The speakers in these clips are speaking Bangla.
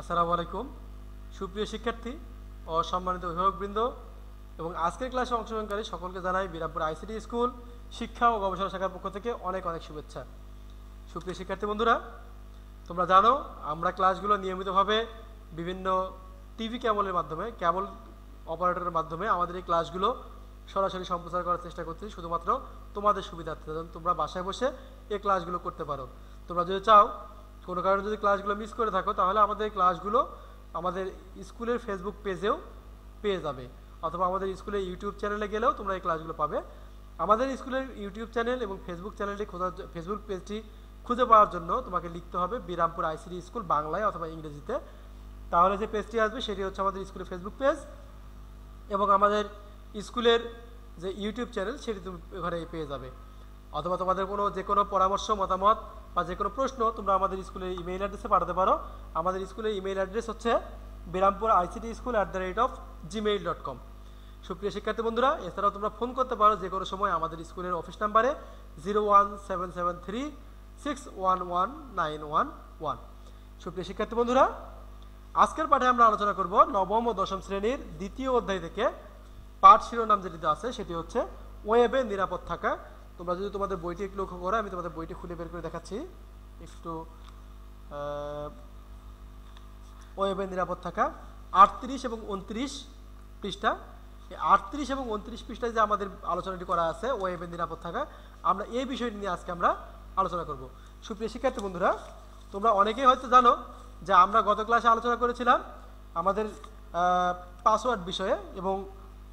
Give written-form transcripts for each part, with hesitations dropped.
আসসালামু আলাইকুম সুপ্রিয় শিক্ষার্থী ও সম্মানিত অভিভাবকবৃন্দ এবং আজকের ক্লাসে অংশগ্রহণকারী সকলকে জানাই বিরামপুর আইসিটি স্কুল শিক্ষা ও গবেষণা শাখার পক্ষ থেকে অনেক অনেক শুভেচ্ছা। সুপ্রিয় শিক্ষার্থী বন্ধুরা, তোমরা জানো আমরা ক্লাসগুলো নিয়মিতভাবে বিভিন্ন টিভি কেবলের মাধ্যমে কেবল অপারেটরের মাধ্যমে আমাদের এই ক্লাসগুলো সরাসরি সম্প্রচার করার চেষ্টা করছি শুধুমাত্র তোমাদের সুবিধার্থে, যেন তোমরা বাসায় বসে এই ক্লাসগুলো করতে পারো। তোমরা যদি চাও কোনো কারণে যদি ক্লাসগুলো মিস করে থাকো তাহলে আমাদের ক্লাসগুলো আমাদের স্কুলের ফেসবুক পেজেও পেয়ে যাবে, অথবা আমাদের স্কুলের ইউটিউব চ্যানেলে গেলেও তোমরা এই ক্লাসগুলো পাবে। আমাদের স্কুলের ইউটিউব চ্যানেল এবং ফেসবুক চ্যানেলটি ফেসবুক পেজটি খুঁজে পাওয়ার জন্য তোমাকে লিখতে হবে বিরামপুর আইসিটি স্কুল বাংলায় অথবা ইংরেজিতে। তাহলে যে পেজটি আসবে সেটি হচ্ছে আমাদের স্কুলের ফেসবুক পেজ, এবং আমাদের স্কুলের যে ইউটিউব চ্যানেল সেটি তুমি এখানে পেয়ে যাবে। অথবা তোমাদের যে কোনো পরামর্শ মতামত বা যে কোনো প্রশ্ন তোমরা আমাদের স্কুলের ইমেইল অ্যাড্রেসে পাঠাতে পারো। আমাদের স্কুলের ইমেইল অ্যাড্রেস হচ্ছে birampuritctschool@gmail.com। সুপ্রিয় শিক্ষার্থী বন্ধুরা, এছাড়াও তোমরা ফোন করতে পারো যে কোনো সময় আমাদের স্কুলের অফিস নাম্বারে 01773611911। সুপ্রিয় শিক্ষার্থী বন্ধুরা, আজকের পাঠে আমরা আলোচনা করব নবম ও দশম শ্রেণীর দ্বিতীয় অধ্যায় থেকে পাঠ শিরোনাম যেটি আছে সেটি হচ্ছে ওয়েবে নিরাপদ থাকা। তোমরা যদি তোমাদের বইটি একটু লক্ষ্য করো, আমি তোমাদের বইটি খুলে বের করে দেখাচ্ছি একটু। ওয়েবে নিরাপদ থাকা 38 এবং 29 পৃষ্ঠা। এই 38 এবং 29 পৃষ্ঠায় যে আমাদের আলোচনাটি করা আছে ওয়েবে নিরাপদ থাকা, আমরা এই বিষয়টি নিয়ে আজকে আমরা আলোচনা করব। সুপ্রিয় শিক্ষার্থী বন্ধুরা, তোমরা অনেকেই হয়তো জানো যে আমরা গত ক্লাসে আলোচনা করেছিলাম আমাদের পাসওয়ার্ড বিষয়ে, এবং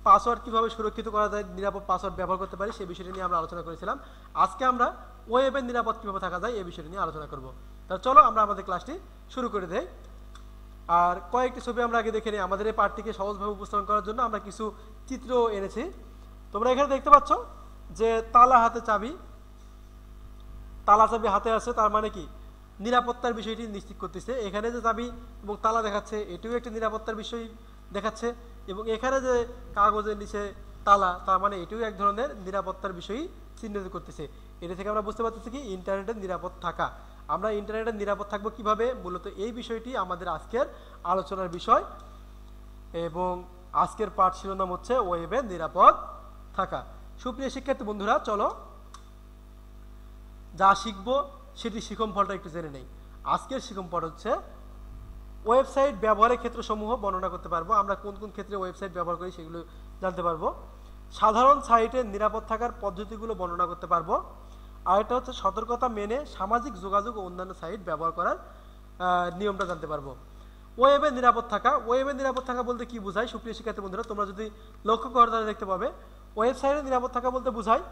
পাসওয়ার্ড কীভাবে সুরক্ষিত করা যায়, নিরাপদ পাসওয়ার্ড ব্যবহার করতে পারি সেই বিষয়টি নিয়ে আমরা আলোচনা করেছিলাম। আজকে আমরা ওয়েবের নিরাপদ কীভাবে থাকা যায় এই বিষয়টি নিয়ে আলোচনা করব। তাহলে চলো আমরা আমাদের ক্লাসটি শুরু করে দেই। আর কয়েকটি ছবি আমরা আগে দেখে নিই। আমাদের এই পাঠটিকে সহজভাবে উপস্থাপন করার জন্য আমরা কিছু চিত্র এনেছি। তোমরা এখানে দেখতে পাচ্ছ যে তালা হাতে চাবি, তালা চাবি হাতে আছে, তার মানে কি নিরাপত্তার বিষয়টি নিশ্চিত করতেছে। এখানে যে চাবি এবং তালা দেখাচ্ছে এটিও একটি নিরাপত্তার বিষয় দেখাচ্ছে, এবং এখানে যে কাগজের নিচে তালা, তার মানে এটিও এক ধরনের নিরাপত্তার বিষয়ই চিহ্নিত করতেছে। এটা থেকে আমরা বুঝতে পারতেছি কি ইন্টারনেটের নিরাপদ থাকা। আমরা ইন্টারনেটের নিরাপদ থাকবো কিভাবে, মূলত এই বিষয়টি আমাদের আজকের আলোচনার বিষয়, এবং আজকের পাঠ শিরোনাম হচ্ছে ওয়েবে নিরাপদ থাকা। সুপ্রিয় শিক্ষার্থী বন্ধুরা, চলো যা শিখবো সেটি শিখম ফলটা একটু জেনে নেই। আজকের শিখম ফল হচ্ছে ওয়েবসাইট ব্যবহারের ক্ষেত্রসমূহ বর্ণনা করতে পারবো। আমরা কোন কোন ক্ষেত্রে ওয়েবসাইট ব্যবহার করি সেগুলো জানতে পারবো। সাধারণ সাইটের নিরাপদ থাকার পদ্ধতিগুলো বর্ণনা করতে পারবো। আর এটা হচ্ছে সতর্কতা মেনে সামাজিক যোগাযোগ ও অন্যান্য সাইট ব্যবহার করার নিয়মটা জানতে পারবো। ওয়েবে নিরাপদ থাকা, ওয়েবে নিরাপদ থাকা বলতে কি বোঝায়? সুপ্রিয় শিক্ষার্থী বন্ধুরা, তোমরা যদি লক্ষ্য করো তাহলে দেখতে পাবে ওয়েবসাইটে নিরাপদ থাকা বলতে বোঝায়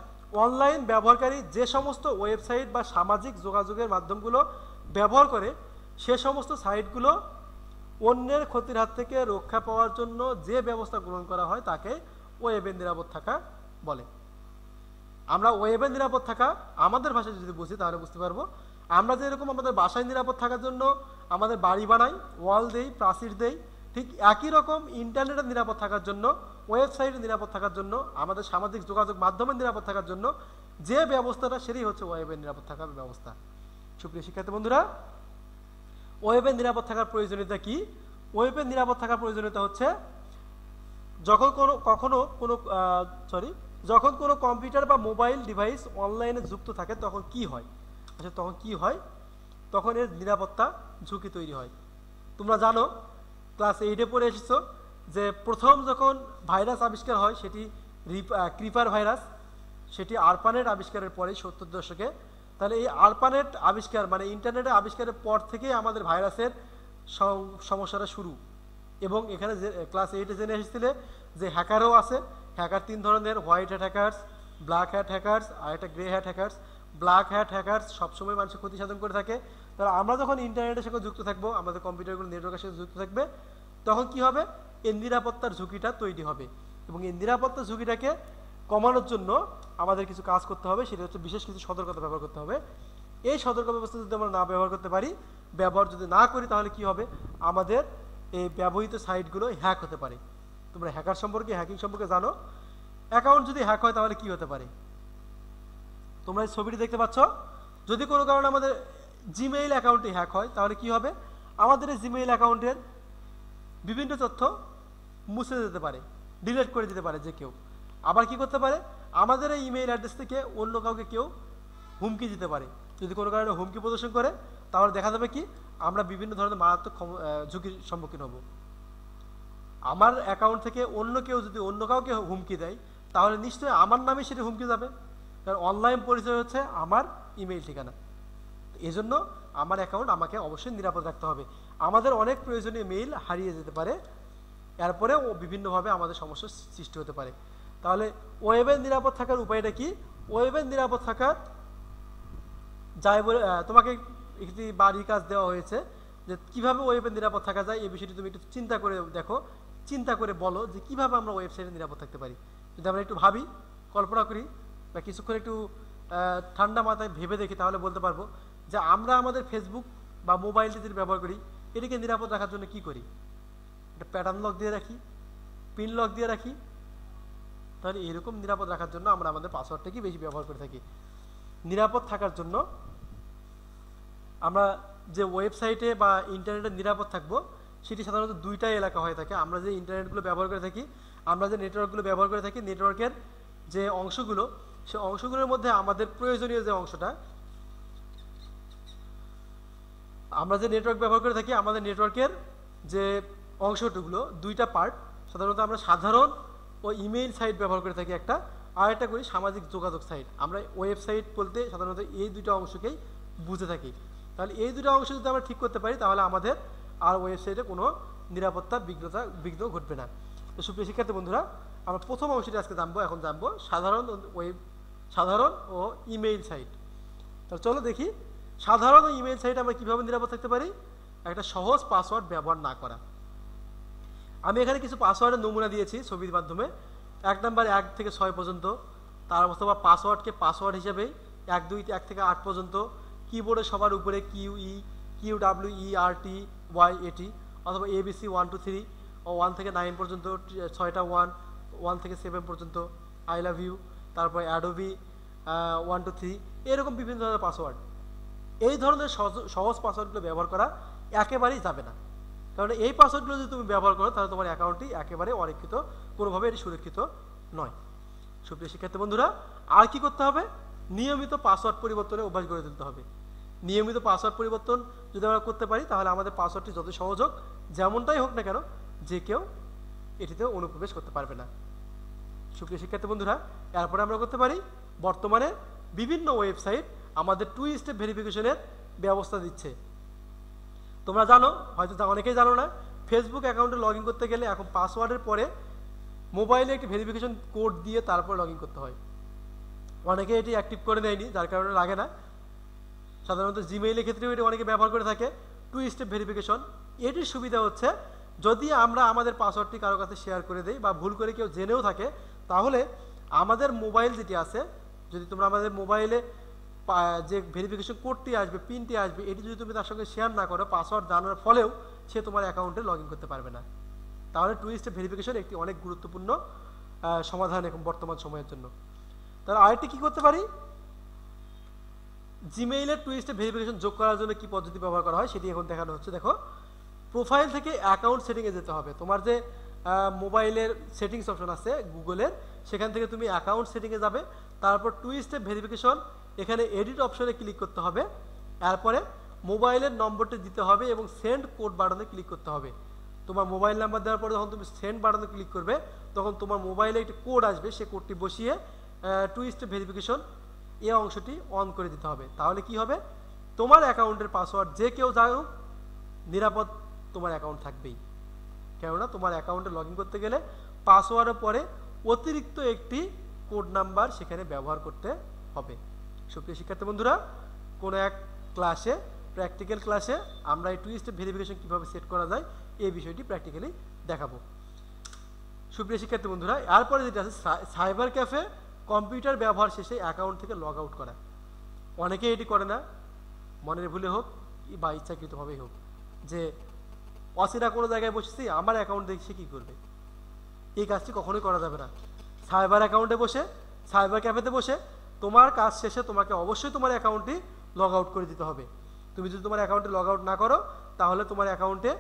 অনলাইন ব্যবহারকারী যে সমস্ত ওয়েবসাইট বা সামাজিক যোগাযোগের মাধ্যমগুলো ব্যবহার করে সে সমস্ত সাইটগুলো অন্যের ক্ষতির হাত থেকে রক্ষা পাওয়ার জন্য যে ব্যবস্থা গ্রহণ করা হয় তাকে ওয়েবে নিরাপদ থাকা বলে। আমরা ওয়েবে নিরাপদ থাকা আমাদের ভাষায় যদি বুঝি তাহলে বুঝতে পারবো আমরা যেরকম আমাদের বাসায় নিরাপদ থাকার জন্য আমাদের বাড়ি বানাই, ওয়াল দেই, প্রাচীর দেই, ঠিক একই রকম ইন্টারনেটের নিরাপদ থাকার জন্য, ওয়েবসাইটের নিরাপদ থাকার জন্য, আমাদের সামাজিক যোগাযোগ মাধ্যমের নিরাপদ থাকার জন্য যে ব্যবস্থাটা সেটাই হচ্ছে ওয়েবের নিরাপদ থাকার ব্যবস্থা। সুপ্রিয় শিক্ষার্থী বন্ধুরা, ওয়েবের নিরাপদ থাকার প্রয়োজনীয়তা কি? ওয়েবের নিরাপদ থাকার প্রয়োজনীয়তা হচ্ছে যখন কোনো কম্পিউটার বা মোবাইল ডিভাইস অনলাইনে যুক্ত থাকে তখন কি হয়? আচ্ছা, তখন এর নিরাপত্তা ঝুঁকি তৈরি হয়। তোমরা জানো ক্লাস 8-এ পড়ে এসেছো যে প্রথম যখন ভাইরাস আবিষ্কার হয় সেটি ক্রিপার ভাইরাস, সেটি আরপানেট আবিষ্কারের পরে 70 দশকে। তাহলে এই আরপানেট আবিষ্কার মানে ইন্টারনেটের আবিষ্কারের পর থেকেই আমাদের ভাইরাসের সমস্যাটা শুরু। এবং এখানে যে ক্লাস 8-এ জেনে এসেছিলে যে হ্যাকারও আছে। হ্যাকার 3 ধরনের, white hat hackers, black hat hackers আর একটা grey hat hackers. Black hat hackers সবসময় মানুষের ক্ষতি সাধন করে থাকে। তাহলে আমরা যখন ইন্টারনেটের সাথে যুক্ত থাকবো, আমাদের কম্পিউটারগুলো নেটওয়ার্কের সাথে যুক্ত থাকবে, তখন কি হবে? এই নিরাপত্তার ঝুঁকিটা তৈরি হবে, এবং এই নিরাপত্তার ঝুঁকিটাকে কমানোর জন্য আমাদের কিছু কাজ করতে হবে। সেটা হচ্ছে বিশেষ কিছু সতর্কতা ব্যবহার করতে হবে। এই সতর্ক ব্যবস্থা যদি আমরা না ব্যবহার করতে পারি, ব্যবহার যদি না করি, তাহলে কি হবে? আমাদের এই ব্যবহৃত সাইটগুলো হ্যাক হতে পারে। তোমরা হ্যাকিং সম্পর্কে জানো। অ্যাকাউন্ট যদি হ্যাক হয় তাহলে কি হতে পারে? তোমরা এই ছবিটি দেখতে পাচ্ছ। যদি কোনো কারণে আমাদের জিমেইল অ্যাকাউন্টটি হ্যাক হয় তাহলে কি হবে? আমাদের এই জিমেইল অ্যাকাউন্টের বিভিন্ন তথ্য মুছে যেতে পারে, ডিলিট করে দিতে পারে যে কেউ। আবার কি করতে পারে, আমাদের এই ইমেইল অ্যাড্রেস থেকে অন্য কাউকে কেউ হুমকি দিতে পারে। যদি কোনো কারণে হুমকি প্রদর্শন করে তাহলে দেখা যাবে কি আমরা বিভিন্ন ধরনের মারাত্মক ঝুঁকির সম্মুখীন হব। আমার অ্যাকাউন্ট থেকে অন্য কেউ যদি অন্য কাউকে হুমকি দেয় তাহলে নিশ্চয়ই আমার নামে সেটা হুমকি যাবে, কারণ অনলাইন পরিচয় হচ্ছে আমার ইমেইল ঠিকানা। এজন্য আমার অ্যাকাউন্ট আমাকে অবশ্যই নিরাপদ রাখতে হবে। আমাদের অনেক প্রয়োজনীয় মেইল হারিয়ে যেতে পারে, এরপরে বিভিন্নভাবে আমাদের সমস্যার সৃষ্টি হতে পারে। তাহলে ওয়েবের নিরাপদ থাকার উপায়টা কি? ওয়েবের নিরাপদ থাকার যাই বলে তোমাকে একটি বাড়ির কাজ দেওয়া হয়েছে যে কিভাবে ওয়েবের নিরাপদ থাকা যায়, এই বিষয়টি তুমি একটু চিন্তা করে দেখো, চিন্তা করে বলো যে কিভাবে আমরা ওয়েবসাইটে নিরাপদ থাকতে পারি। যদি আমরা একটু ভাবি, কল্পনা করি বা কিছুক্ষণ একটু ঠান্ডা মাথায় ভেবে দেখি তাহলে বলতে পারবো যে আমরা আমাদের ফেসবুক বা মোবাইলটি যদি ব্যবহার করি এটিকে নিরাপদ রাখার জন্য কি করি। একটা প্যাটার্ন লক দিয়ে রাখি, পিন লক দিয়ে রাখি। তাহলে এরকম নিরাপদ রাখার জন্য আমরা আমাদের পাসওয়ার্ডটাকে বেশি ব্যবহার করে থাকি। নিরাপদ থাকার জন্য আমরা যে ওয়েবসাইটে বা ইন্টারনেটে নিরাপদ থাকবো সেটি সাধারণত দুইটাই এলাকা হয়ে থাকে। আমরা যে ইন্টারনেটগুলো ব্যবহার করে থাকি, আমরা যে নেটওয়ার্কগুলো ব্যবহার করে থাকি, নেটওয়ার্কের যে অংশগুলো, সেই অংশগুলোর মধ্যে আমাদের প্রয়োজনীয় যে অংশটা, আমরা যে নেটওয়ার্ক ব্যবহার করে থাকি আমাদের নেটওয়ার্কের যে অংশটুকুলো দুইটা পার্ট। সাধারণত আমরা সাধারণ ও ইমেইল সাইট ব্যবহার করে থাকি একটা, আর একটা করি সামাজিক যোগাযোগ সাইট। আমরা ওয়েবসাইট বলতে সাধারণত এই দুইটা অংশকেই বুঝে থাকি। তাহলে এই দুটো অংশ যদি আমরা ঠিক করতে পারি তাহলে আমাদের আর ওয়েবসাইটে কোনো নিরাপত্তা বিঘ্ন ঘটবে না। তো সুপ্রিয় শিক্ষার্থী বন্ধুরা, আমরা প্রথম অংশটি আজকে এখন জানবো সাধারণ ও ইমেইল সাইট। তাহলে চলো দেখি সাধারণ ও ইমেইল সাইট আমরা কীভাবে নিরাপদ থাকতে পারি। একটা সহজ পাসওয়ার্ড ব্যবহার না করা। আমি এখানে কিছু পাসওয়ার্ডের নমুনা দিয়েছি ছবির মাধ্যমে। 1 নাম্বার 1 থেকে 6 পর্যন্ত, তার অথবা পাসওয়ার্ডকে পাসওয়ার্ড হিসেবে 1 থেকে 8 পর্যন্ত, কিবোর্ডে সবার উপরে QWERTY অথবা ABC 1 2 3 ও 1 থেকে 9 পর্যন্ত, 6টা 1 থেকে 7 পর্যন্ত, আই লাভ ইউ, তারপর অ্যাডোবি 1 2 3, এরকম বিভিন্ন ধরনের পাসওয়ার্ড। এই ধরনের সহজ পাসওয়ার্ডগুলো ব্যবহার করা একেবারেই যাবে না, কারণ এই পাসওয়ার্ডগুলো যদি তুমি ব্যবহার করো তাহলে তোমার অ্যাকাউন্টটি একেবারে অরক্ষিত, কোনোভাবে এটি সুরক্ষিত নয়। সুপ্রিয় শিক্ষার্থী বন্ধুরা, আর কি করতে হবে? নিয়মিত পাসওয়ার্ড পরিবর্তনের অভ্যাস গড়ে তুলতে হবে। নিয়মিত পাসওয়ার্ড পরিবর্তন যদি আমরা করতে পারি তাহলে আমাদের পাসওয়ার্ডটি যত সহজ হোক, যেমনটাই হোক না কেন, যে কেউ এটিতে অনুপ্রবেশ করতে পারবে না। সুপ্রিয় শিক্ষার্থী বন্ধুরা, এরপরে আমরা করতে পারি, বর্তমানে বিভিন্ন ওয়েবসাইট আমাদের 2 স্টেপ ভেরিফিকেশনের ব্যবস্থা দিচ্ছে। তোমরা জানো, হয়তো অনেকেই জানো না, ফেসবুক অ্যাকাউন্টে লগ ইন করতে গেলে এখন পাসওয়ার্ডের পরে মোবাইলে একটি ভেরিফিকেশন কোড দিয়ে তারপর লগ ইন করতে হয়। অনেকে এটি অ্যাক্টিভ করে দেয়নি, যার কারণে লাগে না। সাধারণত জিমেইলের ক্ষেত্রেও এটি অনেকে ব্যবহার করে থাকে 2 স্টেপ ভেরিফিকেশন। এটির সুবিধা হচ্ছে যদি আমরা আমাদের পাসওয়ার্ডটি কারো কাছে শেয়ার করে দেই বা ভুল করে কেউ জেনেও থাকে, তাহলে আমাদের মোবাইল যেটি আছে, যদি তোমরা আমাদের মোবাইলে যে ভেরিফিকেশন কোডটি আসবে, পিনটি আসবে, এটি যদি তুমি তার সঙ্গে শেয়ার না করো, পাসওয়ার্ড জানার ফলেও সে তোমার অ্যাকাউন্টে লগ ইন করতে পারবে না। তাহলে 2 স্টেপ ভেরিফিকেশন একটি অনেক গুরুত্বপূর্ণ সমাধান এখন বর্তমান সময়ের জন্য। তাহলে আরেকটি কী করতে পারি? জিমেইলের 2 স্টেপ ভেরিফিকেশন যোগ করার জন্য কি পদ্ধতি ব্যবহার করা হয় সেটি এখন দেখানো হচ্ছে। দেখো, প্রোফাইল থেকে অ্যাকাউন্ট সেটিংয়ে যেতে হবে। তোমার যে মোবাইলের সেটিংস অপশন আছে গুগলের, সেখান থেকে তুমি অ্যাকাউন্ট সেটিংয়ে যাবে, তারপর 2 স্টেপ ভেরিফিকেশন, এখানে এডিট অপশনে ক্লিক করতে হবে, এরপরে মোবাইলের নম্বরটি দিতে হবে এবং সেন্ড কোড বাটনে ক্লিক করতে হবে। তোমার মোবাইল নাম্বার দেওয়ার পরে যখন তুমি সেন্ড বাটনে ক্লিক করবে তখন তোমার মোবাইলে একটি কোড আসবে, সেই কোডটি বসিয়ে 2 স্টেপ ভেরিফিকেশন এই অংশটি অন করে দিতে হবে। তাহলে কি হবে? তোমার অ্যাকাউন্টের পাসওয়ার্ড যে কেউ জানুক, নিরাপদ তোমার অ্যাকাউন্ট থাকবেই। কেননা তোমার অ্যাকাউন্টে লগ ইন করতে গেলে পাসওয়ার্ডের পরে অতিরিক্ত একটি কোড নাম্বার সেখানে ব্যবহার করতে হবে। সুপ্রিয় শিক্ষার্থী বন্ধুরা, কোনো এক ক্লাসে, প্র্যাকটিক্যাল ক্লাসে আমরা এই 2 স্টেপ ভেরিফিকেশন কীভাবে সেট করা যায় এই বিষয়টি প্র্যাকটিক্যালি দেখাবো। সুপ্রিয় শিক্ষার্থী বন্ধুরা, এরপরে যেটা আছে সাইবার ক্যাফে কম্পিউটার ব্যবহার শেষে অ্যাকাউন্ট থেকে লগ আউট করা। অনেকে এটি করে না, মনের ভুলে হোক বা ইচ্ছাকৃতভাবেই হোক, যে অচেনা কোনো জায়গায় বসেছি, আমার অ্যাকাউন্ট দেখে কী করবে। এই কাজটি কখনোই করা যাবে না। সাইবার অ্যাকাউন্টে বসে, সাইবার ক্যাফেতে বসে তোমার কাজ শেষে তোমাকে অবশ্যই তোমার অ্যাকাউন্টটি লগ আউট করে দিতে হবে। তুমি যদি তোমার অ্যাকাউন্টে লগ আউট না করো তাহলে তোমার অ্যাকাউন্টে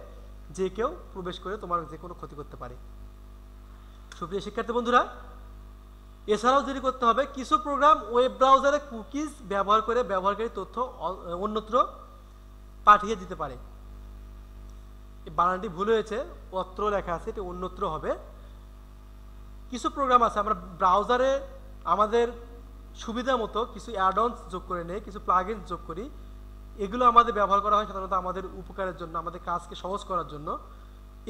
যে কেউ প্রবেশ করে তোমার যে কোনো ক্ষতি করতে পারে। সুপ্রিয় শিক্ষার্থী বন্ধুরা, এছাড়াও যেটি করতে হবে, কিছু প্রোগ্রাম ওয়েব ব্রাউজারে কুকিজ ব্যবহার করে ব্যবহারকারী তথ্য অন্যত্র পাঠিয়ে দিতে পারে। এই বানানটি ভুল হয়েছে, অত্র লেখা আছে, এটি অন্যত্র হবে। কিছু প্রোগ্রাম আছে আমরা ব্রাউজারে আমাদের সুবিধা মতো কিছু অ্যাড-অনস যোগ করে নেই, কিছু প্লাগইনস যোগ করি। এগুলো আমাদের ব্যবহার করা হয় সাধারণত আমাদের উপকারের জন্য, আমাদের কাজকে সহজ করার জন্য।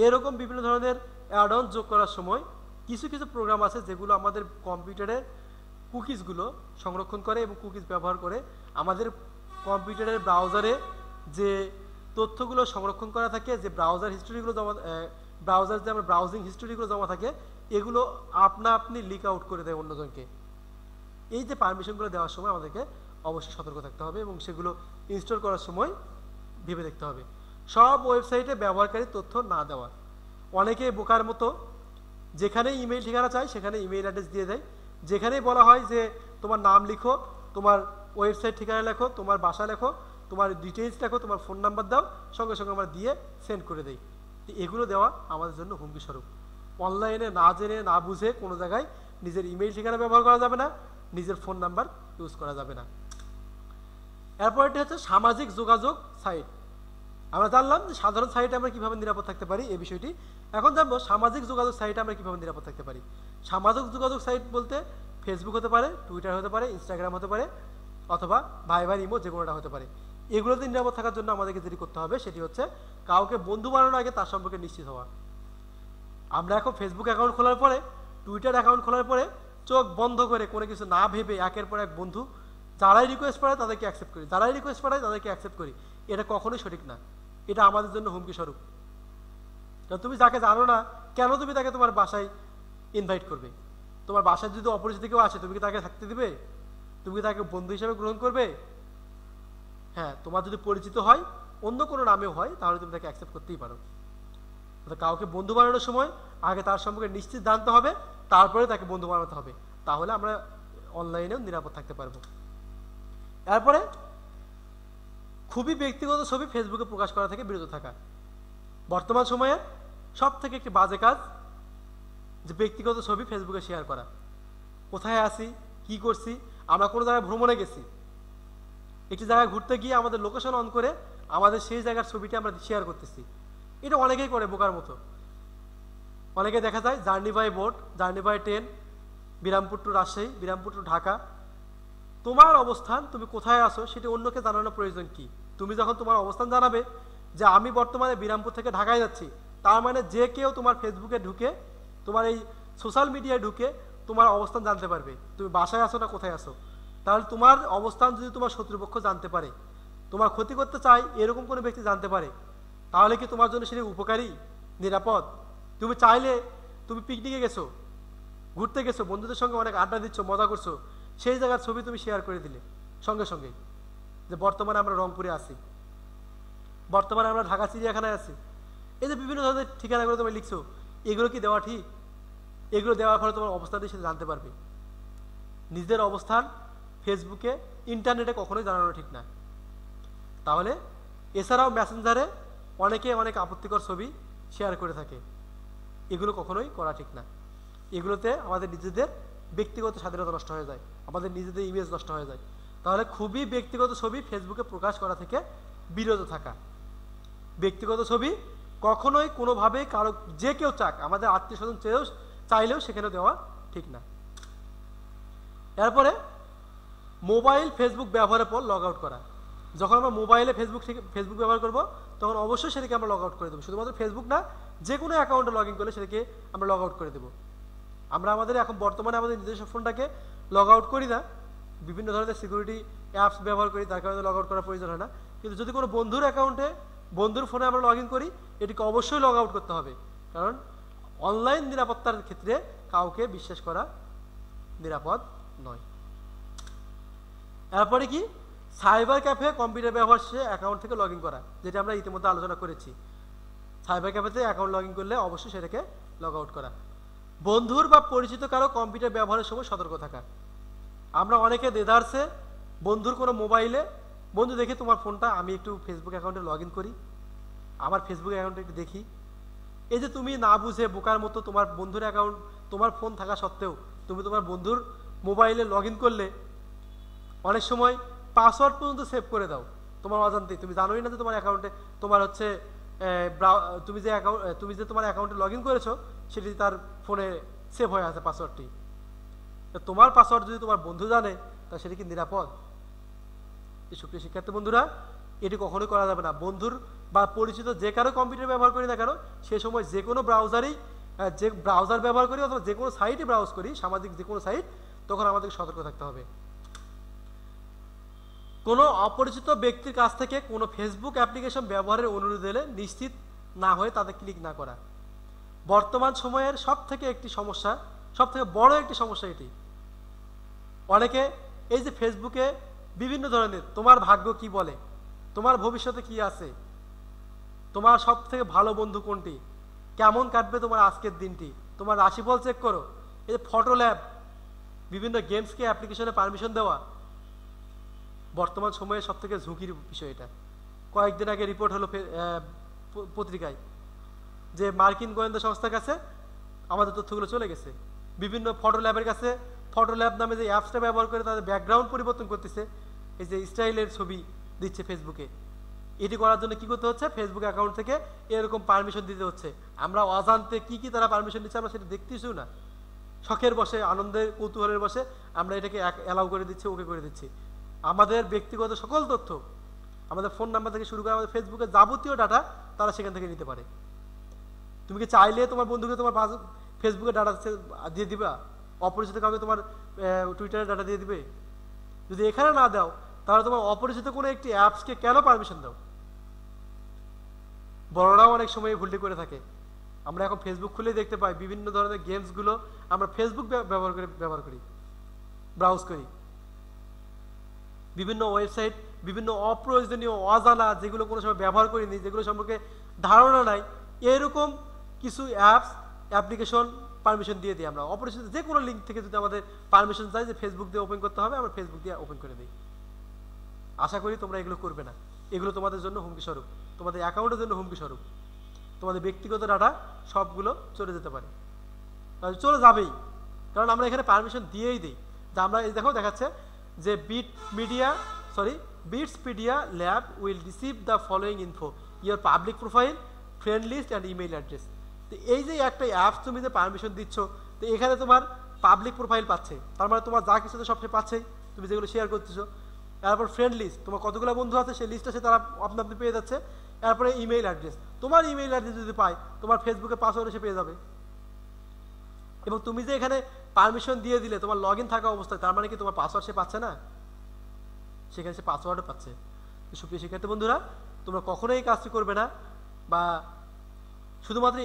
এরকম বিভিন্ন ধরনের অ্যাড-অনস যোগ করার সময় কিছু কিছু প্রোগ্রাম আছে যেগুলো আমাদের কম্পিউটারের কুকিজগুলো সংরক্ষণ করে এবং কুকিজ ব্যবহার করে আমাদের কম্পিউটারের ব্রাউজারে যে তথ্যগুলো সংরক্ষণ করা থাকে, যে ব্রাউজার হিস্টোরিগুলো জমা, ব্রাউজার যে আমার ব্রাউজিং হিস্টোরিগুলো জমা থাকে, এগুলো আপনা আপনি লিক আউট করে দেয় অন্যজনকে। এই যে পারমিশনগুলো দেওয়ার সময় আমাদেরকে অবশ্যই সতর্ক থাকতে হবে এবং সেগুলো ইনস্টল করার সময় ভেবে দেখতে হবে। সব ওয়েবসাইটে ব্যবহারকারী তথ্য না দেওয়া। অনেকে বোকার মতো যেখানে ইমেইল ঠিকানা চাই সেখানে ইমেইল অ্যাড্রেস দিয়ে দেয়। যেখানেই বলা হয় যে তোমার নাম লিখো, তোমার ওয়েবসাইট ঠিকানা লেখো, তোমার বাসা লেখো, তোমার ডিটেইলস লেখো, তোমার ফোন নাম্বার দাও, সঙ্গে সঙ্গে আমরা দিয়ে সেন্ড করে দেই। এগুলো দেওয়া আমাদের জন্য হুমকি স্বরূপ। অনলাইনে না জেনে না বুঝে কোনো জায়গায় নিজের ইমেইল ঠিকানা ব্যবহার করা যাবে না, নিজের ফোন নাম্বার ইউজ করা যাবে না। এরপর এটি হচ্ছে সামাজিক যোগাযোগ সাইট। আমরা জানলাম যে সাধারণ সাইটে আমরা কিভাবে নিরাপদ থাকতে পারি এই বিষয়টি। এখন জানবো সামাজিক যোগাযোগ সাইটে আমরা কিভাবে নিরাপদ থাকতে পারি। সামাজিক যোগাযোগ সাইট বলতে ফেসবুক হতে পারে, টুইটার হতে পারে, ইনস্টাগ্রাম হতে পারে, অথবা ভাইবার, ইমো, যে কোনোটা হতে পারে। এগুলোতে নিরাপদ থাকার জন্য আমাদেরকে যেটি করতে হবে সেটি হচ্ছে কাউকে বন্ধু বানানোর আগে তার সম্পর্কে নিশ্চিত হওয়া। আমরা এখন ফেসবুক অ্যাকাউন্ট খোলার পরে, টুইটার অ্যাকাউন্ট খোলার পরে চোখ বন্ধ করে কোনো কিছু না ভেবে একের পর এক বন্ধু যারাই রিকোয়েস্ট পাঠায় তাদেরকে অ্যাকসেপ্ট করি, যারাই রিকোয়েস্ট পাঠায় তাদেরকে অ্যাকসেপ্ট করি। এটা কখনোই সঠিক না, এটা আমাদের জন্য হুমকি স্বরূপ। তুমি যাকে জানো না কেন তুমি তাকে তোমার বাসায় ইনভাইট করবে? তোমার বাসায় যদি অপরিচিত কেউ আসে তুমি কি তাকে থাকতে দিবে? তুমি কি তাকে বন্ধু হিসেবে গ্রহণ করবে? হ্যাঁ, তোমার যদি পরিচিত হয়, অন্য কোনো নামেও হয়, তাহলে তুমি তাকে অ্যাকসেপ্ট করতেই পারো। কাউকে বন্ধু বানানোর সময় আগে তার সম্পর্কে নিশ্চিত জানতে হবে, তারপরে তাকে বন্ধু বানাতে হবে। তাহলে আমরা অনলাইনেও নিরাপদ থাকতে পারবো। এরপরে খুবই ব্যক্তিগত ছবি ফেসবুকে প্রকাশ করা থেকে বিরত থাকা। বর্তমান সময়ে সব থেকে একটি বাজে কাজ যে ব্যক্তিগত ছবি ফেসবুকে শেয়ার করা। কোথায় আছি, কি করছি, আমরা কোনো জায়গায় ভ্রমণে গেছি, একটি জায়গায় ঘুরতে গিয়ে আমাদের লোকেশন অন করে আমাদের সেই জায়গার ছবিটি আমরা শেয়ার করতেছি। এটা অনেকেই করে বোকার মতো। অনেকে দেখা যায় journey by boat, journey by train, Birampur to Rajshahi, Birampur to Dhaka. তোমার অবস্থান, তুমি কোথায় আসো সেটি অন্যকে জানানোর প্রয়োজন কি? তুমি যখন তোমার অবস্থান জানাবে যে আমি বর্তমানে বিরামপুর থেকে ঢাকায় যাচ্ছি, তার মানে যে কেউ তোমার ফেসবুকে ঢুকে, তোমার এই সোশ্যাল মিডিয়ায় ঢুকে তোমার অবস্থান জানতে পারবে, তুমি বাসায় আসো না কোথায় আসো। তাহলে তোমার অবস্থান যদি তোমার শত্রুপক্ষ জানতে পারে, তোমার ক্ষতি করতে চায় এরকম কোনো ব্যক্তি জানতে পারে, তাহলে কি তোমার জন্য সেটি উপকারী, নিরাপদ? তুমি চাইলে তুমি পিকনিকে গেছো, ঘুরতে গেছো, বন্ধুদের সঙ্গে অনেক আড্ডা দিচ্ছ, মজা করছো, সেই জায়গার ছবি তুমি শেয়ার করে দিলে সঙ্গে সঙ্গে যে বর্তমানে আমরা রংপুরে আছি, বর্তমানে আমরা ঢাকা চিড়িয়াখানায় আছি। এই যে বিভিন্ন ধরনের ঠিকানাগুলো তুমি লিখছো, এগুলো কি দেওয়া ঠিক? এগুলো দেওয়ার ফলে তোমার অবস্থানটি সেটা জানতে পারবে। নিজের অবস্থান ফেসবুকে, ইন্টারনেটে কখনোই জানানো ঠিক না। তাহলে এছাড়াও মেসেঞ্জারে অনেকে অনেক আপত্তিকর ছবি শেয়ার করে থাকে, এগুলো কখনোই করা ঠিক না। এগুলোতে আমাদের নিজেদের ব্যক্তিগত স্বাধীনতা নষ্ট হয়ে যায়, আমাদের নিজেদের ইমেজ নষ্ট হয়ে যায়। তাহলে খুবই ব্যক্তিগত ছবি ফেসবুকে প্রকাশ করা থেকে বিরত থাকা। ব্যক্তিগত ছবি কখনোই কোনোভাবেই কারো, যে কেউ চাক, আমাদের আত্মীয় স্বজন চাইলেও সেখানে দেওয়া ঠিক না। এরপরে মোবাইল ফেসবুক ব্যবহারের পর লগ আউট করা। যখন আমরা মোবাইলে ফেসবুক ব্যবহার করব তখন অবশ্যই সেটাকে আমরা লগ আউট করে দেবো। শুধুমাত্র ফেসবুক না, যে কোনো অ্যাকাউন্টে লগ ইন করলে সেটাকে আমরা লগ আউট করে দেবো। আমরা আমাদের এখন বর্তমানে আমাদের নিজস্ব ফোনটাকে লগ আউট করি না, বিভিন্ন ধরনের সিকিউরিটি অ্যাপস ব্যবহার করি, তার কারণে লগ আউট করার প্রয়োজন হয় না। কিন্তু যদি কোনো বন্ধুর অ্যাকাউন্টে, বন্ধুর ফোনে আমরা লগ ইন করি, এটিকে অবশ্যই লগ আউট করতে হবে। কারণ অনলাইন নিরাপত্তার ক্ষেত্রে কাউকে বিশ্বাস করা নিরাপদ নয়। এরপরে কি, সাইবার ক্যাফে কম্পিউটার ব্যবহার শেষে অ্যাকাউন্ট থেকে লগ ইন করা, যেটা আমরা ইতিমধ্যে আলোচনা করেছি। সাইবার ক্যাফেতে অ্যাকাউন্ট লগ ইন করলে অবশ্যই সেটাকে লগ আউট করা। বন্ধুর বা পরিচিত কারো কম্পিউটার ব্যবহারের সময় সতর্ক থাকা। আমরা অনেকে দেদারসে বন্ধুর কোনো মোবাইলে বন্ধু দেখে তোমার ফোনটা, আমি একটু ফেসবুক অ্যাকাউন্টে লগ ইন করি, আমার ফেসবুক অ্যাকাউন্টে একটু দেখি। এই যে তুমি না বুঝে বোকার মতো তোমার বন্ধুর অ্যাকাউন্ট, তোমার ফোন থাকা সত্ত্বেও তুমি তোমার বন্ধুর মোবাইলে লগ ইন করলে অনেক সময় পাসওয়ার্ড পর্যন্ত সেভ করে দাও তোমার অজান্তেই। তুমি জানোই না যে তোমার অ্যাকাউন্টে তোমার হচ্ছে তুমি যে তোমার অ্যাকাউন্টে লগ ইন করেছো সেটি তার ফোনে সেভ হয়ে আছে পাসওয়ার্ডটি। তোমার পাসওয়ার্ড যদি তোমার বন্ধু জানে তা সেটা কি নিরাপদ? সুপ্রিয় শিক্ষার্থী বন্ধুরা, এটি কখনোই করা যাবে না। বন্ধুর বা পরিচিত যে কারো কম্পিউটার ব্যবহার করি না কেন, সে সময় যে কোনো যে ব্রাউজার ব্যবহার করি অথবা যে কোনো সাইটে ব্রাউজ করি, সামাজিক যে কোনো সাইট, তখন আমাদেরকে সতর্ক থাকতে হবে। কোনো অপরিচিত ব্যক্তির কাছ থেকে কোনো ফেসবুক অ্যাপ্লিকেশন ব্যবহারের অনুরোধ এলে নিশ্চিত না হয়ে তাতে ক্লিক না করা বর্তমান সময়ের সবথেকে বড় একটি সমস্যা এটি। অনেকে এই যে ফেসবুকে বিভিন্ন ধরনের তোমার ভাগ্য কি বলে, তোমার ভবিষ্যতে কি আছে, তোমার সব থেকে ভালো বন্ধু কোনটি, কেমন কাটবে তোমার আজকের দিনটি, তোমার রাশিফল চেক করো, এই যে ফটো ল্যাব, বিভিন্ন গেমসকে অ্যাপ্লিকেশনে পারমিশন দেওয়া বর্তমান সময়ে সব থেকে ঝুঁকির বিষয়। এটা কয়েকদিন আগে রিপোর্ট হলো পত্রিকায় যে মার্কিন গোয়েন্দা সংস্থার কাছে আমাদের তথ্যগুলো চলে গেছে। বিভিন্ন ফটো ল্যাবের কাছে ফটো ল্যাব নামে যে অ্যাপসটা ব্যবহার করে তাদের ব্যাকগ্রাউন্ড পরিবর্তন করতেছে, এই যে স্টাইলের ছবি দিচ্ছে ফেসবুকে, এটি করার জন্য কি করতে হচ্ছে, ফেসবুক অ্যাকাউন্ট থেকে এরকম পারমিশন দিতে হচ্ছে। আমরা অজান্তে কি তারা পারমিশন দিচ্ছে আমরা সেটা দেখতেছিও না, শখের বসে, আনন্দের কৌতূহলের বসে আমরা এটাকে অ্যালাউ করে দিচ্ছি, ওকে করে দিচ্ছি। আমাদের ব্যক্তিগত সকল তথ্য, আমাদের ফোন নাম্বার থেকে শুরু করে আমাদের ফেসবুকের যাবতীয় ডাটা তারা সেখান থেকে নিতে পারে। তুমি কি চাইলে তোমার বন্ধুকে তোমার ফেসবুকের ডাটা দিয়ে দিবা? অপরিচিত কাউকে তোমার টুইটারের ডাটা দিয়ে দিবে? যদি এখানে না দাও তাহলে তোমার অপরিচিত কোনো একটি অ্যাপসকে কেন পারমিশন দাও? বড়রাও অনেক সময় ভুলটি করে থাকে। আমরা এখন ফেসবুক খুলেই দেখতে পাই বিভিন্ন ধরনের গেমসগুলো আমরা ফেসবুক ব্যবহার করি, ব্রাউজ করি। বিভিন্ন ওয়েবসাইট, বিভিন্ন অপ্রয়োজনীয় অজানা, যেগুলো কোনো সময় ব্যবহার করিনি, যেগুলো সম্পর্কে ধারণা নাই, এরকম কিছু অ্যাপ্লিকেশন পারমিশন দিয়ে দিই আমরা। অপরিচিত যে কোনো লিঙ্ক থেকে যদি আমাদের পারমিশন চাই যে ফেসবুক দিয়ে ওপেন করতে হবে, আমরা ফেসবুক দিয়ে ওপেন করে দিই। আশা করি তোমরা এগুলো করবে না। এগুলো তোমাদের জন্য হুমকি স্বরূপ, তোমাদের অ্যাকাউন্টের জন্য হুমকি স্বরূপ। তোমাদের ব্যক্তিগত ডাটা সবগুলো চলে যেতে পারে, চলে যাবেই, কারণ আমরা এখানে পারমিশন দিয়েই দিই। যে আমরা এই দেখাচ্ছে যে Bitspedia lab will receive the following info, your public profile, friend list and email address. তো এই যে একটা অ্যাপস তুমি যে পারমিশন দিচ্ছ, তো এখানে তোমার পাবলিক প্রোফাইল পাচ্ছে, তার মানে তোমার যা কিছু সব সে পাচ্ছেই, তুমি যেগুলো শেয়ার করতেছো। তারপর ফ্রেন্ড লিস্ট, তোমার কতগুলো বন্ধু আছে সেই লিস্টটা সে তারা আপনি পেয়ে যাচ্ছে। তারপরে ইমেইল অ্যাড্রেস, তোমার ইমেইল অ্যাড্রেস যদি পায় তোমার ফেসবুকে পাসওয়ার্ড সে পেয়ে যাবে। এবং তুমি যে এখানে পারমিশন দিয়ে দিলে তোমার লগ ইন থাকা অবস্থায়, তার মানে কি তোমার পাসওয়ার্ড সে পাচ্ছে না? সেখানে সে পাসওয়ার্ডও পাচ্ছে। সুপ্রিয় শিক্ষার্থী বন্ধুরা, তোমরা কখনোই এই কাজটি করবে না। বা শুধুমাত্র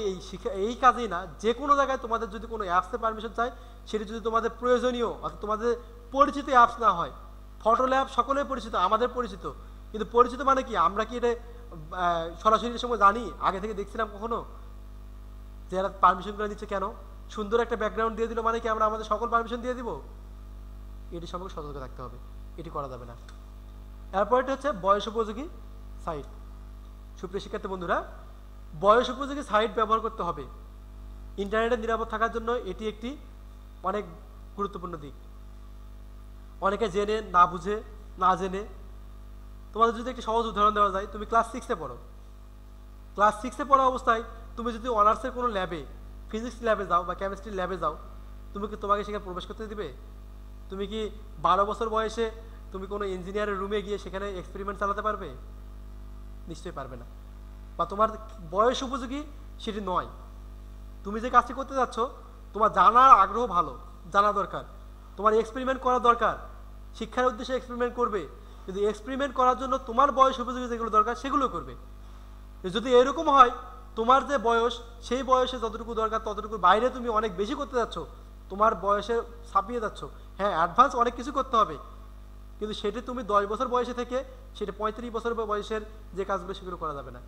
এই কাজেই না, যে কোনো জায়গায় তোমাদের যদি কোনো অ্যাপসে পারমিশন চাই, সেটি যদি তোমাদের প্রয়োজনীয় অর্থাৎ তোমাদের পরিচিত অ্যাপস না হয়। ফটো ল্যাব সকলেই পরিচিত, আমাদের পরিচিত, কিন্তু পরিচিত মানে কি, আমরা কি এটা সরাসরি সময় জানি, আগে থেকে দেখছিলাম কখনো যে এরা পারমিশন করে দিচ্ছে কেন? সুন্দর একটা ব্যাকগ্রাউন্ড দিয়ে দিল মানে কি আমরা আমাদের সকল পারমিশন দিয়ে দিব? এটি সম্পর্কে সতর্ক থাকতে হবে, এটি করা যাবে না। এরপরটি হচ্ছে বয়স উপযোগী সাইট। সুপ্রিয় শিক্ষার্থী বন্ধুরা, বয়স উপযোগী সাইট ব্যবহার করতে হবে। ইন্টারনেটে নিরাপদ থাকার জন্য এটি একটি অনেক গুরুত্বপূর্ণ দিক। অনেকে জেনে না বুঝে, না জেনে, তোমাদের যদি একটি সহজ উদাহরণ দেওয়া যায়, তুমি ক্লাস 6-এ পড়ো। ক্লাস 6-এ পড়া অবস্থায় তুমি যদি অনার্সের কোনো ল্যাবে, ফিজিক্স ল্যাবে যাও বা কেমিস্ট্রি ল্যাবে যাও, তোমাকে সেখানে প্রবেশ করতে দিবে? তুমি কি 12 বছর বয়সে তুমি কোনো ইঞ্জিনিয়ারের রুমে গিয়ে সেখানে এক্সপেরিমেন্ট চালাতে পারবে? নিশ্চয়ই পারবে না। বা তোমার বয়স উপযোগী সেটি নয়। তুমি যে কাজটি করতে যাচ্ছ, তোমার জানার আগ্রহ ভালো, জানা দরকার, তোমার এক্সপেরিমেন্ট করা দরকার, শিক্ষার উদ্দেশ্যে এক্সপেরিমেন্ট করবে, কিন্তু এক্সপেরিমেন্ট করার জন্য তোমার বয়স উপযোগী যেগুলো দরকার সেগুলো করবে। যদি এরকম হয় তোমার যে বয়স, সেই বয়সে যতটুকু দরকার ততটুকু বাইরে তুমি অনেক বেশি করতে যাচ্ছ, তোমার বয়সে ছাপিয়ে যাচ্ছ। হ্যাঁ, অ্যাডভান্স অনেক কিছু করতে হবে, কিন্তু সেটি তুমি 10 বছর বয়সে থেকে সেটা 35 বছর বয়সের যে কাজগুলো সেগুলো করা যাবে না।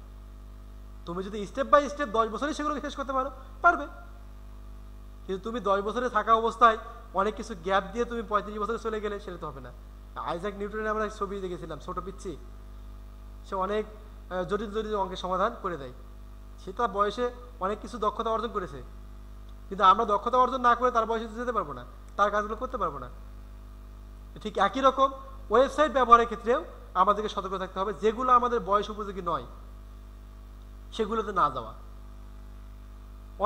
তুমি যদি স্টেপ বাই স্টেপ 10 বছরই সেগুলোকে শেষ করতে পারবে, কিন্তু তুমি 10 বছরে থাকা অবস্থায় অনেক কিছু গ্যাপ দিয়ে তুমি 35 বছরে চলে গেলে সেটা তো হবে না। আইজাক নিউটনের আমরা ছবি দেখেছিলাম, ছোট পিচ্ছি, সে অনেক জটিল জটিল অঙ্কের সমাধান করে দেয়। সে তার বয়সে অনেক কিছু দক্ষতা অর্জন করেছে, কিন্তু আমরা দক্ষতা অর্জন না করে তার বয়সে যেতে পারবো না, তার কাজগুলো করতে পারবো না। ঠিক একই রকম ওয়েবসাইট ব্যবহারের ক্ষেত্রেও আমাদেরকে সতর্ক থাকতে হবে, যেগুলো আমাদের বয়স উপযোগী নয় সেগুলোতে না যাওয়া।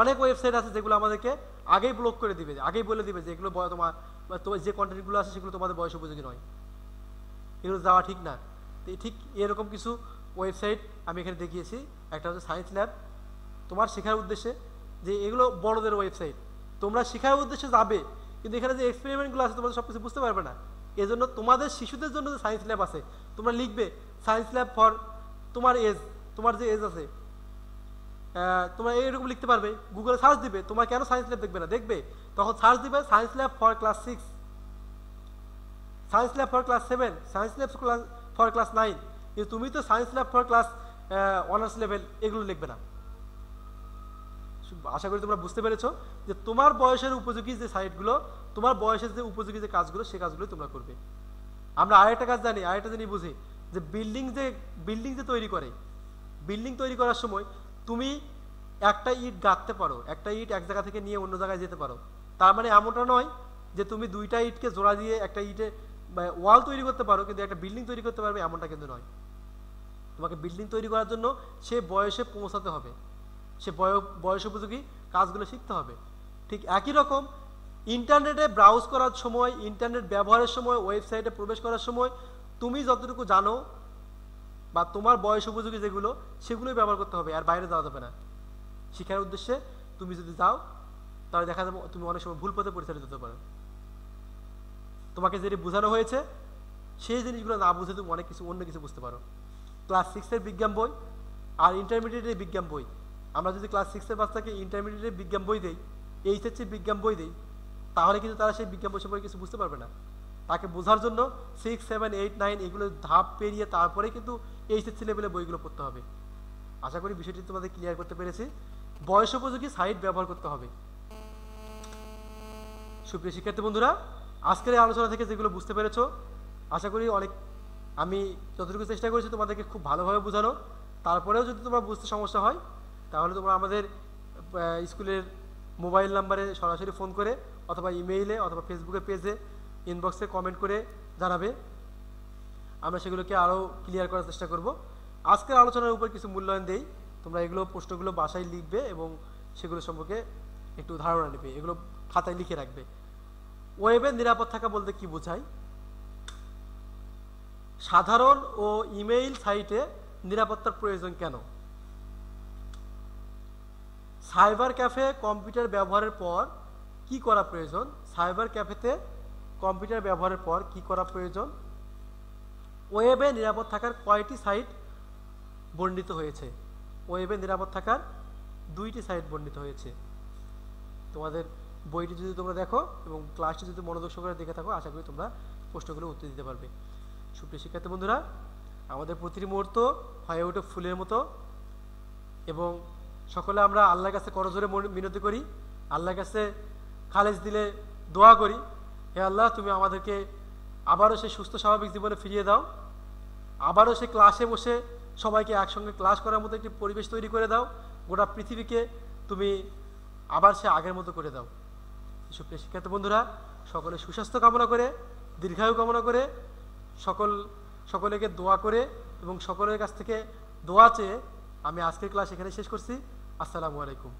অনেক ওয়েবসাইট আছে যেগুলো আমাদেরকে আগেই ব্লক করে দিবে, আগেই বলে দিবে যে এগুলো তোমার যে কন্টেন্টগুলো আছে সেগুলো তোমাদের বয়স উপযোগী নয়, এগুলো যাওয়া ঠিক না। ঠিক এরকম কিছু ওয়েবসাইট আমি এখানে দেখিয়েছি। একটা হচ্ছে সায়েন্স ল্যাব, তোমার শেখার উদ্দেশ্যে, যে এগুলো বড়দের ওয়েবসাইট, তোমরা শেখার উদ্দেশ্যে যাবে, কিন্তু এখানে যে এক্সপেরিমেন্টগুলো আছে তোমরা সব কিছু বুঝতে পারবে না। এজন্য তোমাদের শিশুদের জন্য যে সায়েন্স ল্যাব আছে, তোমরা লিখবে সায়েন্স ল্যাব ফর তোমার এজ, তোমার যে এজ আছে তোমরা এইরকম লিখতে পারবে। গুগলে সার্চ দিবে, তোমার কেন সায়েন্স ল্যাব দেখবে না, দেখবে, তখন সার্চ দিবে science lab for class 6, science lab for class 7, science lab for class 9, কিন্তু তুমি তো science lab for class honours level এগুলো লিখবে না। আশা করি তোমরা বুঝতে পেরেছো যে তোমার বয়সের উপযোগী যে সাইটগুলো, তোমার বয়সের যে উপযোগী যে কাজগুলো, সে কাজগুলো তোমরা করবে। আমরা আরেকটা কাজ জানি, আরেকটা জিনিস বুঝি, যে বিল্ডিং যে তৈরি করে, বিল্ডিং তৈরি করার সময় তুমি একটা ইট গাঁথতে পারো, একটা ইট এক জায়গা থেকে নিয়ে অন্য জায়গায় যেতে পারো, তার মানে এমনটা নয় যে তুমি দুইটা ইটকে জোড়া দিয়ে একটা ইটে ওয়াল তৈরি করতে পারো কিন্তু একটা বিল্ডিং তৈরি করতে পারবে, এমনটা কিন্তু নয়। তোমাকে বিল্ডিং তৈরি করার জন্য সে বয়সে পৌঁছাতে হবে, সে বয়স উপযোগী কাজগুলো শিখতে হবে। ঠিক একই রকম ইন্টারনেটে ব্রাউজ করার সময়, ইন্টারনেট ব্যবহারের সময়, ওয়েবসাইটে প্রবেশ করার সময় তুমি যতটুকু জানো বা তোমার বয়স উপযোগী যেগুলো, সেগুলোই ব্যবহার করতে হবে, আর বাইরে যাওয়া যাবে না। শিক্ষার উদ্দেশ্যে তুমি যদি যাও তাহলে দেখা যাবে তুমি অনেক সময় ভুল পথে পরিচালিত হতে পারো। তোমাকে যেটি বোঝানো হয়েছে সেই জিনিসগুলো না বুঝে তুমি অনেক কিছু অন্য কিছু বুঝতে পারো। ক্লাস 6-এর বিজ্ঞান বই আর ইন্টারমিডিয়েটের বিজ্ঞান বই, আমরা যদি ক্লাস 6-এর বাচ্চাকে ইন্টারমিডিয়েটের বিজ্ঞান বই দেই, এইচএসসির বিজ্ঞান বই দেই, তাহলে কিন্তু তারা সেই বিজ্ঞান বই সম্পর্কে কিছু বুঝতে পারবে না। তাকে বোঝার জন্য 6, 7, 8, 9 এগুলো ধাপ পেরিয়ে তারপরে কিন্তু এইচএসসি লেভেলে বইগুলো পড়তে হবে। আশা করি বিষয়টি তোমাদের ক্লিয়ার করতে পেরেছি। বয়স উপযোগী সাইট ব্যবহার করতে হবে। সুপ্রিয় শিক্ষার্থী বন্ধুরা, আজকের এই আলোচনা থেকে যেগুলো বুঝতে পেরেছো, আশা করি অনেক, আমি যতটুকু চেষ্টা করেছি তোমাদেরকে খুব ভালোভাবে বোঝানো। তারপরেও যদি তোমার বুঝতে সমস্যা হয় তাহলে তোমরা আমাদের স্কুলের মোবাইল নাম্বারে সরাসরি ফোন করে অথবা ইমেইলে অথবা ফেসবুকের পেজে ইনবক্সে কমেন্ট করে জানাবে, আমরা সেগুলোকে আরও ক্লিয়ার করার চেষ্টা করব। আজকের আলোচনার উপর কিছু মূল্যায়ন দেই, তোমরা এগুলো প্রশ্নগুলো বাসায় লিখবে এবং সেগুলো সম্পর্কে একটু ধারণা নেবে, এগুলো খাতায় লিখে রাখবে। ওয়েবে নিরাপদ থাকা বলতে কি বোঝায়? সাধারণ ও ইমেইল সাইটে নিরাপত্তার প্রয়োজন কেন? সাইবার ক্যাফে কম্পিউটার ব্যবহারের পর কি করা প্রয়োজন? সাইবার ক্যাফেতে কম্পিউটার ব্যবহারের পর কি করা প্রয়োজন? ওয়েবে নিরাপদ থাকার কয়টি সাইট বর্ণিত হয়েছে? ওয়েবে নিরাপদ থাকার 2টি সাইট বর্ণিত হয়েছে। তোমাদের বইটি যদি তোমরা দেখো এবং ক্লাসটি যদি মনোযোগ সহকারে দেখে থাকো, আশা করি তোমরা প্রশ্নগুলো উত্তর দিতে পারবে। সুপ্রিয় শিক্ষার্থী বন্ধুরা, আমাদের প্রতিটি মুহূর্ত হয়ে ওঠে ফুলের মতো, এবং সকলে আমরা আল্লাহর কাছে করজোরে মিনতি করি, আল্লাহর কাছে খালেজ দিলে দোয়া করি, হে আল্লাহ তুমি আমাদেরকে আবারও সেই সুস্থ স্বাভাবিক জীবনে ফিরিয়ে দাও, আবারও সেই ক্লাসে বসে সবাইকে একসঙ্গে ক্লাস করার মতো একটি পরিবেশ তৈরি করে দাও, গোটা পৃথিবীকে তুমি আবার সে আগের মতো করে দাও। সুপ্রিয় শিক্ষার্থী বন্ধুরা, সকলে সুস্বাস্থ্য কামনা করে, দীর্ঘায়ু কামনা করে, সকলেকে দোয়া করে এবং সকলের কাছ থেকে দোয়া চেয়ে আমি আজকের ক্লাস এখানে শেষ করছি। আসসালামু আলাইকুম।